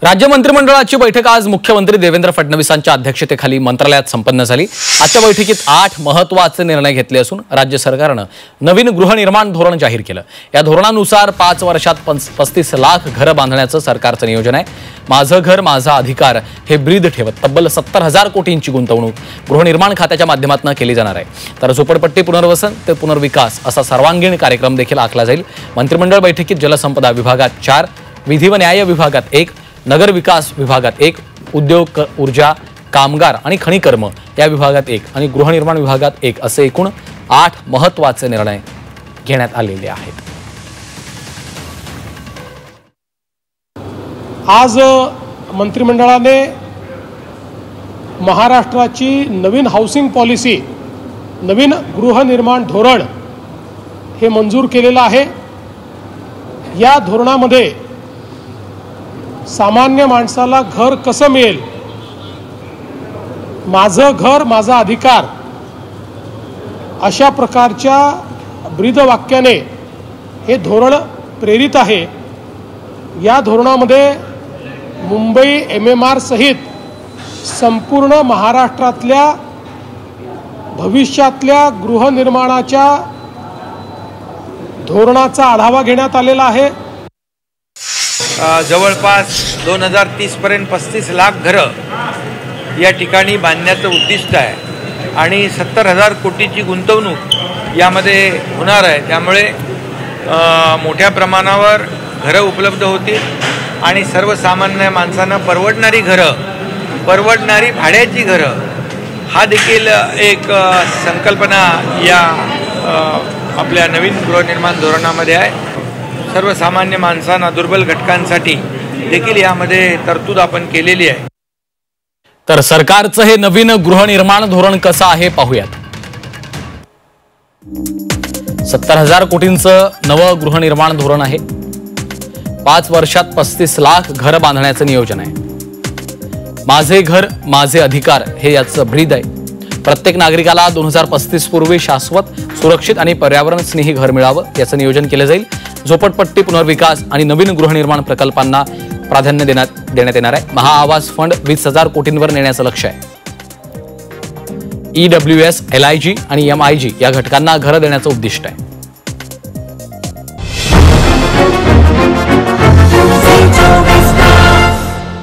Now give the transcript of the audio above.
राज्य मंत्रिमंडळाची बैठक आज मुख्यमंत्री देवेंद्र फडणवीसांच्या अध्यक्षतेखाली मंत्रालयात संपन्न झाली। आजच्या बैठकीत 8 महत्त्वाचे निर्णय घेतले असून राज्य सरकारने नवीन गृहनिर्माण धोरण जाहीर केलं। या धोरणानुसार 5 वर्षात 35 लाख घरे बांधण्याचं सरकारचं नियोजन आहे। माझं घर माझा अधिकार हे ब्रीद ठेवत तब्बल 70,000 कोटींची गुंतवणूक गृहनिर्माण खात्याच्या माध्यमातून केली जाणार आहे। तर झोपडपट्टी पुनर्वसन ते पुनर्विकास असा सर्वांगीण कार्यक्रम देखील आखला जाईल। मंत्रिमंडळ बैठकीत जलसंपदा विभागात 4, विधी व न्याय विभागात 1, नगर विकास विभागात 1, उद्योग ऊर्जा कामगार आणि खनिकर्म या विभागात 1 आणि गृहनिर्माण विभागात 1 असे एकूण 8 महत्त्वाचे निर्णय घेण्यात आलेले आहेत। आज मंत्रिमंडळाने महाराष्ट्राची नवीन हाऊसिंग पॉलिसी, नवीन गृहनिर्माण धोरण हे मंजूर केलेलं आहे। या धोरणामध्ये सामान्य माणसाला घर कसं मिळेल, माझं घर माझा अधिकार अशा प्रकारच्या ब्रीदवाक्याने हे धोरण प्रेरित आहे। या धोरणामध्ये मुंबई MMR सहित संपूर्ण महाराष्ट्रातल्या भविष्यातल्या गृहनिर्माणाच्या धोरणाचा आढावा घेण्यात आलेला आहे। जवळपास 2030 पर्यंत 35 लाख घरं या ठिकाणी बांधण्याचं उद्दिष्ट आहे आणि 70,000 कोटीची गुंतवणूक यामध्ये होणार आहे। त्यामुळे मोठ्या प्रमाणावर घरं उपलब्ध होतील आणि सर्वसामान्य माणसांना परवडणारी घरं, परवडणारी भाड्याची घरं हा देखील एक संकल्पना या आपल्या नवीन गृहनिर्माण धोरणामध्ये आहे। सर्वसामान्य माणसांना, दुर्बल घटकांसाठी देखील यामध्ये तरतूद आपण केलेली आहे। तर सरकारचं हे नवीन गृहनिर्माण धोरण कसं आहे पाहूयात। 70,000 कोटींचं नवं गृहनिर्माण धोरण आहे। 5 वर्षात 35 लाख घर बांधण्याचं नियोजन आहे। माझे घर माझे अधिकार हे याचं ब्रीद आहे। प्रत्येक नागरिकाला 2035 पूर्वी शाश्वत, सुरक्षित आणि पर्यावरण स्नेही घर मिळावं याचं नियोजन केलं जाईल। झोपडपट्टी पुनर्विकास आणि नवीन गृहनिर्माण प्रकल्पांना प्राधान्य देण्यात येणार आहे। महाआवास फंड 20,000 कोटींवर नेण्याचं लक्ष्य आहे। EWS, LIG आणि MIG या घटकांना घरं देण्याचं उद्दिष्ट आहे।